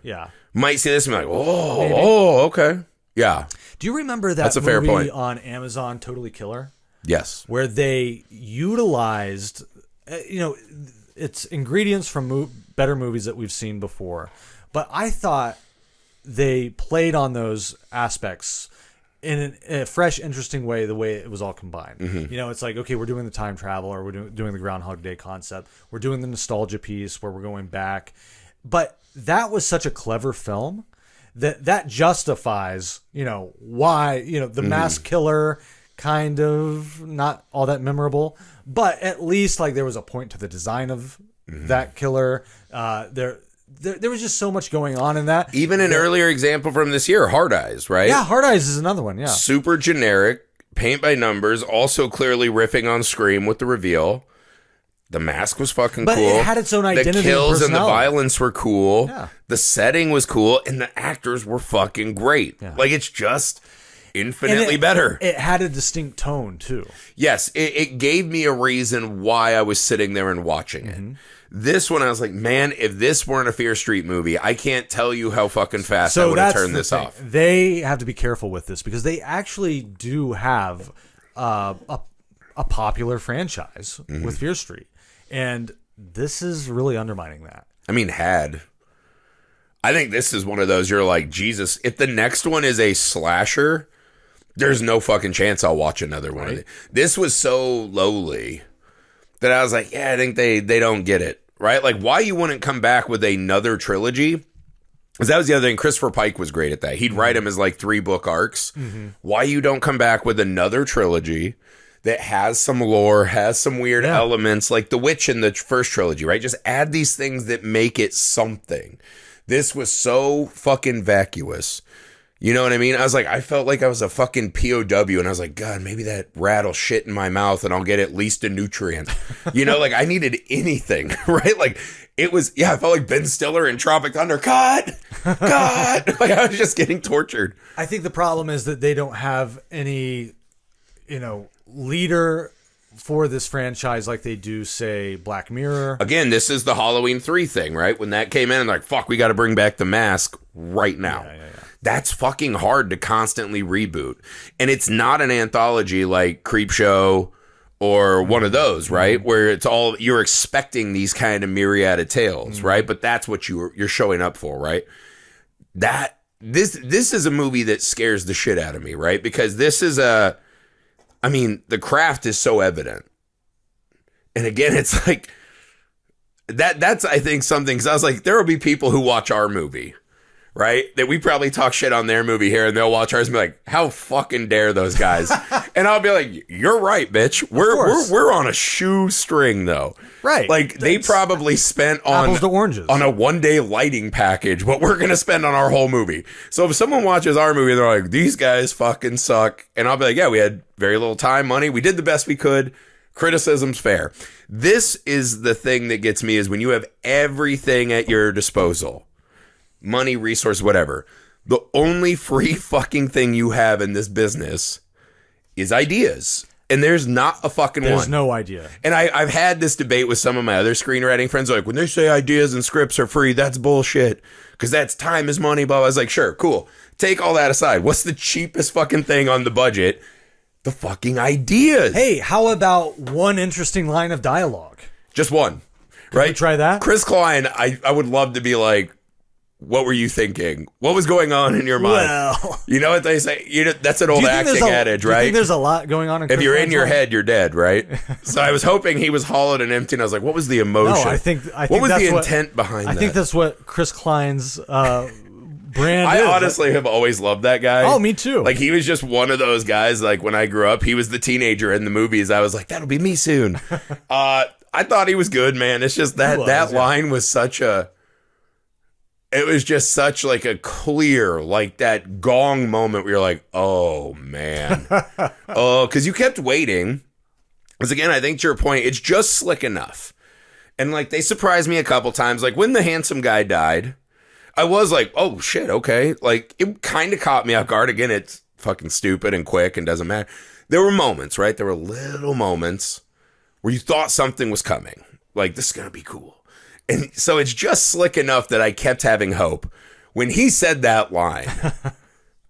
Speaker 1: might see this and be like, okay. Yeah.
Speaker 2: Do you remember that movie on Amazon, Totally Killer?
Speaker 1: Yes.
Speaker 2: Where they utilized, it's ingredients from better movies that we've seen before. But I thought they played on those aspects in a fresh, interesting way, the way it was all combined. Mm-hmm. It's like, okay, we're doing the time travel, or we're doing the Groundhog Day concept. We're doing the nostalgia piece where we're going back. But that was such a clever film that justifies, why, the mass killer kind of not all that memorable. But at least, like, there was a point to the design of that killer. There was just so much going on in that.
Speaker 1: Even an earlier example from this year, Hard Eyes, right?
Speaker 2: Yeah, Hard Eyes is another one, yeah.
Speaker 1: Super generic, paint by numbers, also clearly riffing on Scream with the reveal. The mask was fucking cool.
Speaker 2: But it had its own identity.
Speaker 1: The kills and the violence were cool.
Speaker 2: Yeah.
Speaker 1: The setting was cool, and the actors were fucking great. Yeah. Like, it's just infinitely better.
Speaker 2: It had a distinct tone, too.
Speaker 1: Yes, it gave me a reason why I was sitting there and watching it. This one, I was like, man, if this weren't a Fear Street movie, I can't tell you how fucking fast I would have turned this off.
Speaker 2: They have to be careful with this because they actually do have a popular franchise with Fear Street. And this is really undermining that.
Speaker 1: I mean, I think this is one of those, you're like, Jesus, if the next one is a slasher, there's no fucking chance I'll watch another one. Right. This was so lowly that I was like, I think they don't get it. Right? Like, why you wouldn't come back with another trilogy? Because that was the other thing. Christopher Pike was great at that. He'd write them as like 3-book arcs. Why you don't come back with another trilogy that has some lore, has some weird elements, like The Witch in the first trilogy, right? Just add these things that make it something. This was so fucking vacuous. You know what I mean? I felt like I was a fucking POW, and I was like, God, maybe that rat will shit in my mouth and I'll get at least a nutrient. Like, I needed anything, right? Like, it was, I felt like Ben Stiller in Tropic Thunder. God! Like, I was just getting tortured.
Speaker 2: I think the problem is that they don't have any, leader for this franchise like they do, say, Black Mirror.
Speaker 1: Again, this is the Halloween 3 thing, right? When that came in, and like, fuck, we got to bring back the mask right now. Yeah. That's fucking hard to constantly reboot. And it's not an anthology like Creepshow or one of those, right? Where it's all, you're expecting these kind of myriad of tales, right? But that's what you're showing up for, right? This is a movie that scares the shit out of me, right? Because this is the craft is so evident. And again, it's like, that's, I think, something, because I was like, there will be people who watch our movie, right? That we probably talk shit on their movie here, and they'll watch ours and be like, how fucking dare those guys? And I'll be like, you're right, bitch. We're on a shoestring, though.
Speaker 2: Right.
Speaker 1: Like, they probably spent on
Speaker 2: apples to oranges
Speaker 1: on a one-day lighting package what we're going to spend on our whole movie. So if someone watches our movie, they're like, these guys fucking suck. And I'll be like, yeah, we had very little time, money. We did the best we could. Criticism's fair. This is the thing that gets me, is when you have everything at your disposal. Money, resource, whatever. The only free fucking thing you have in this business is ideas. And there's not a fucking one.
Speaker 2: There's no idea.
Speaker 1: And I've had this debate with some of my other screenwriting friends. Like, when they say ideas and scripts are free, that's bullshit. Because that's time is money, blah, blah. I was like, sure, cool. Take all that aside. What's the cheapest fucking thing on the budget? The fucking ideas.
Speaker 2: Hey, how about one interesting line of dialogue?
Speaker 1: Just one. Right?
Speaker 2: Can we try that?
Speaker 1: Chris Klein, I would love to be like, what were you thinking? What was going on in your mind?
Speaker 2: Well,
Speaker 1: you know what they say? That's an old acting adage, right?
Speaker 2: I think there's a lot going on in Chris
Speaker 1: If you're in
Speaker 2: Klein's
Speaker 1: your
Speaker 2: life?
Speaker 1: Head, you're dead, right? So I was hoping he was hollowed and empty, and I was like, what was the emotion?
Speaker 2: No, I think
Speaker 1: what was the intent behind that?
Speaker 2: I think that's what Chris Klein's brand
Speaker 1: I
Speaker 2: is.
Speaker 1: honestly have always loved that guy.
Speaker 2: Oh, me too.
Speaker 1: Like, he was just one of those guys, like, when I grew up, he was the teenager in the movies. I was like, that'll be me soon. I thought he was good, man. It's just that line was such a... It was just such, like, a clear, like, that gong moment where you're like, oh, man. Oh, because you kept waiting. Because, again, I think to your point, it's just slick enough. And, like, they surprised me a couple times. Like, when the handsome guy died, I was like, oh, shit, okay. Like, it kind of caught me off guard. Again, it's fucking stupid and quick and doesn't matter. There were moments, right? There were little moments where you thought something was coming. Like, this is going to be cool. And so it's just slick enough that I kept having hope. When he said that line,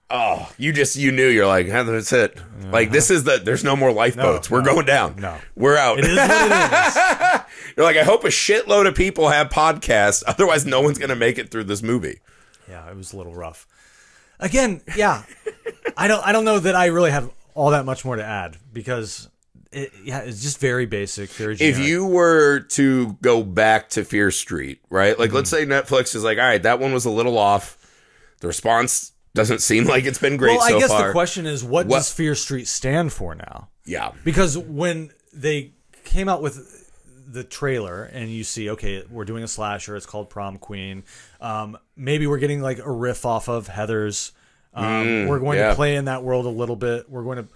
Speaker 1: oh, you knew, you're like, oh, that's it. Like, this is there's no more lifeboats. We're going down.
Speaker 2: No.
Speaker 1: We're out.
Speaker 2: It is what it is.
Speaker 1: You're like, I hope a shitload of people have podcasts. Otherwise, no one's going to make it through this movie.
Speaker 2: Yeah, it was a little rough. Again, yeah, I don't know that I really have all that much more to add because... it's just very basic, very generic.
Speaker 1: If you were to go back to Fear Street, right? Like, let's say Netflix is like, all right, that one was a little off. The response doesn't seem like it's been great so far.
Speaker 2: Well, I guess the question is, what does Fear Street stand for now?
Speaker 1: Yeah.
Speaker 2: Because when they came out with the trailer and you see, okay, we're doing a slasher, it's called Prom Queen. Maybe we're getting like a riff off of Heather's. We're going to play in that world a little bit. We're going to...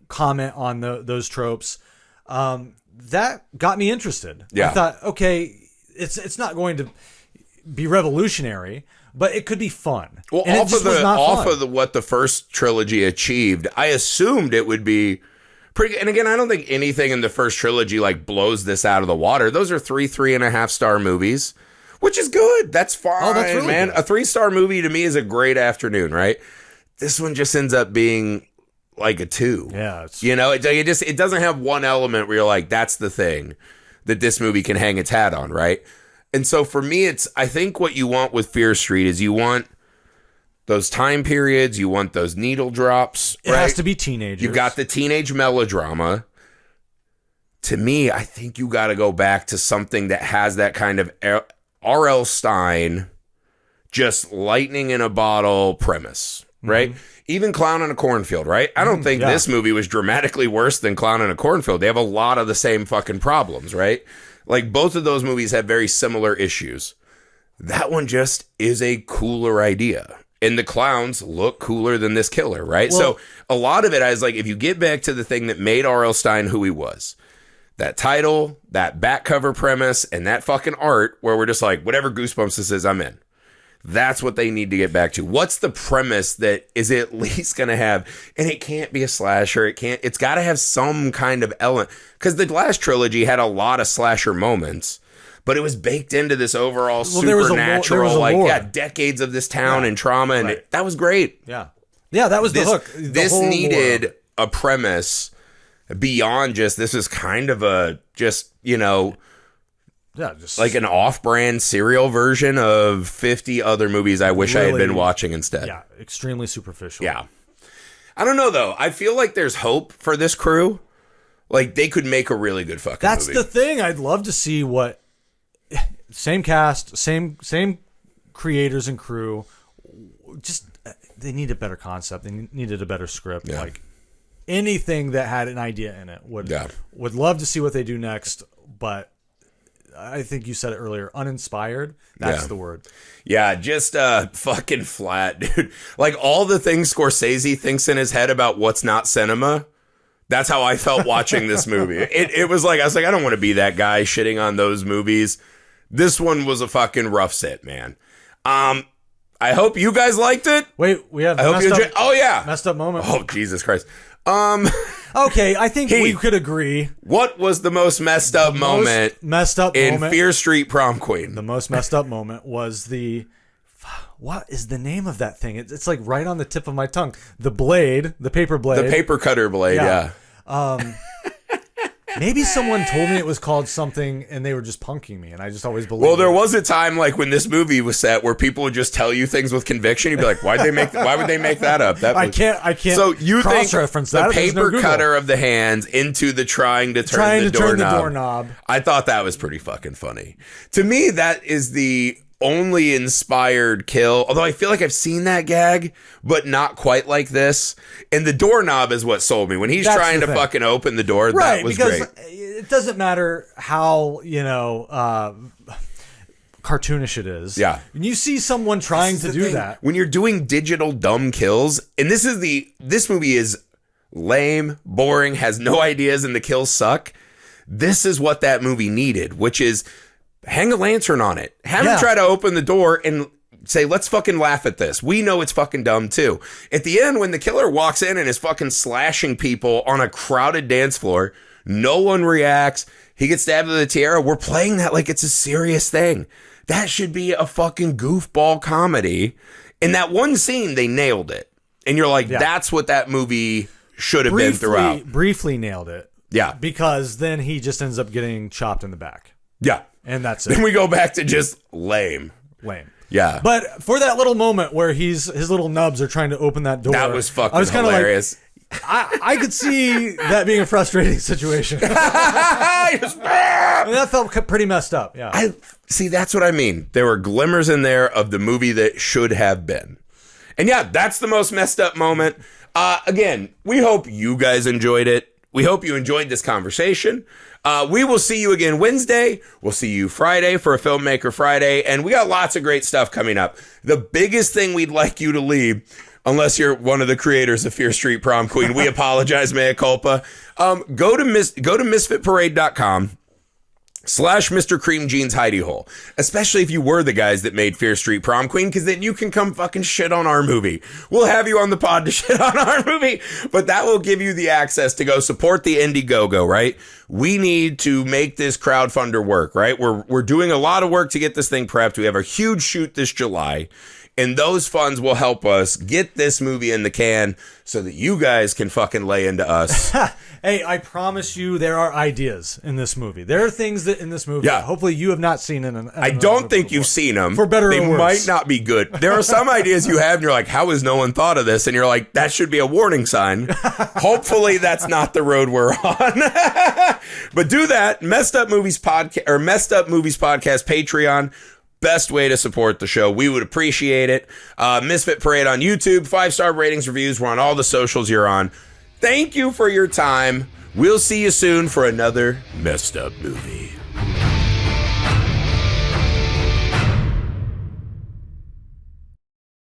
Speaker 2: comment on those tropes. That got me interested.
Speaker 1: Yeah.
Speaker 2: I thought, okay, it's not going to be revolutionary, but it could be fun.
Speaker 1: Well,
Speaker 2: and
Speaker 1: off of what the first trilogy achieved, I assumed it would be pretty. And again, I don't think anything in the first trilogy like blows this out of the water. Those are 3.5 star movies, which is good. That's fine,
Speaker 2: that's really
Speaker 1: man.
Speaker 2: good.
Speaker 1: A 3-star movie to me is a great afternoon, right? This one just ends up being like a 2.
Speaker 2: Yeah.
Speaker 1: It doesn't have one element where you're like, that's the thing that this movie can hang its hat on, right? And so for me, I think what you want with Fear Street is you want those time periods, you want those needle drops.
Speaker 2: It has to be teenagers.
Speaker 1: You got the teenage melodrama. To me, I think you got to go back to something that has that kind of R.L. Stein, just lightning in a bottle premise, right? Mm-hmm. Even Clown in a Cornfield, right? I don't think this movie was dramatically worse than Clown in a Cornfield. They have a lot of the same fucking problems, right? Like, both of those movies have very similar issues. That one just is a cooler idea. And the clowns look cooler than this killer, right? Well, so a lot of it is like, if you get back to the thing that made R.L. Stein who he was, that title, that back cover premise, and that fucking art where we're just like, whatever Goosebumps this is, I'm in. That's what they need to get back to. What's the premise that is at least going to have, and it can't be a slasher. It's got to have some kind of element, because the last trilogy had a lot of slasher moments, but it was baked into this overall supernatural, decades of this town and trauma. And that was great.
Speaker 2: Yeah. Yeah. That was the hook.
Speaker 1: This needed a premise beyond just, this is kind of a, just, just like an off-brand serial version of 50 other movies I wish I had been watching instead.
Speaker 2: Yeah, extremely superficial.
Speaker 1: Yeah. I don't know, though. I feel like there's hope for this crew. Like, they could make a really good fucking movie.
Speaker 2: That's the thing. I'd love to see what... Same cast, same creators and crew. Just, they need a better concept. They needed a better script.
Speaker 1: Yeah.
Speaker 2: Like, anything that had an idea in it. Would love to see what they do next, but... I think you said it earlier, uninspired. That's the word. Yeah,
Speaker 1: just fucking flat, dude. Like, all the things Scorsese thinks in his head about what's not cinema, that's how I felt watching this movie. It was like, I was like, I don't want to be that guy shitting on those movies. This one was a fucking rough sit, man. I hope you guys liked it.
Speaker 2: Wait, we have messed up moment.
Speaker 1: Oh, Jesus Christ.
Speaker 2: Okay, I think we could agree.
Speaker 1: What was the most messed up moment in Fear Street Prom Queen?
Speaker 2: The most messed up moment was what is the name of that thing? It's like right on the tip of my tongue. The blade, the paper blade.
Speaker 1: The paper cutter blade, yeah.
Speaker 2: Maybe someone told me it was called something and they were just punking me, and I just always believed
Speaker 1: Well, there was a time, like, when this movie was set where people would just tell you things with conviction. You'd be like, why would they make that up?
Speaker 2: I can't
Speaker 1: So you think
Speaker 2: the
Speaker 1: paper cutter of the hands into the trying to turn the doorknob. I thought that was pretty fucking funny. To me, that is the only inspired kill, although I feel like I've seen that gag, but not quite like this. And the doorknob is what sold me. When he's trying to fucking open the door, that was great.
Speaker 2: It doesn't matter how, cartoonish it is.
Speaker 1: Yeah.
Speaker 2: When you see someone trying to do that.
Speaker 1: When you're doing digital dumb kills, and this movie is lame, boring, has no ideas, and the kills suck. This is what that movie needed, which is hang a lantern on it. Have him try to open the door and say, let's fucking laugh at this. We know it's fucking dumb too. At the end, when the killer walks in and is fucking slashing people on a crowded dance floor, no one reacts. He gets stabbed with a tiara. We're playing that like it's a serious thing. That should be a fucking goofball comedy. In that one scene, they nailed it. And you're like, that's what that movie should have been throughout.
Speaker 2: Briefly nailed it.
Speaker 1: Yeah.
Speaker 2: Because then he just ends up getting chopped in the back.
Speaker 1: Yeah.
Speaker 2: And that's it.
Speaker 1: Then we go back to just lame. Yeah.
Speaker 2: But for that little moment where his little nubs are trying to open that door.
Speaker 1: That was fucking hilarious.
Speaker 2: I could see that being a frustrating situation. That felt pretty messed up. Yeah.
Speaker 1: See, that's what I mean. There were glimmers in there of the movie that should have been. And yeah, that's the most messed up moment. Again, we hope you guys enjoyed it. We hope you enjoyed this conversation. We will see you again Wednesday. We'll see you Friday for a Filmmaker Friday. And we got lots of great stuff coming up. The biggest thing we'd like you to leave, unless you're one of the creators of Fear Street Prom Queen, we apologize, mea culpa. Go to misfitparade.com /Mr. Cream Jeans Hidey Hole, especially if you were the guys that made Fear Street Prom Queen, because then you can come fucking shit on our movie. We'll have you on the pod to shit on our movie, but that will give you the access to go support the Indiegogo, right? We need to make this crowdfunder work, right? We're doing a lot of work to get this thing prepped. We have a huge shoot this July, and those funds will help us get this movie in the can so that you guys can fucking lay into us.
Speaker 2: Hey, I promise you there are ideas in this movie. There are things that in this movie that hopefully you have not seen
Speaker 1: I don't think you've seen them.
Speaker 2: For better or worse.
Speaker 1: They might not be good. There are some ideas you have and you're like, how has no one thought of this? And you're like, that should be a warning sign. Hopefully that's not the road we're on. But do that. Messed Up Movies Podcast Patreon. Best way to support the show. We would appreciate it. Misfit Parade on YouTube. 5-star ratings, reviews. We're on all the socials you're on. Thank you for your time. We'll see you soon for another Messed Up Movie.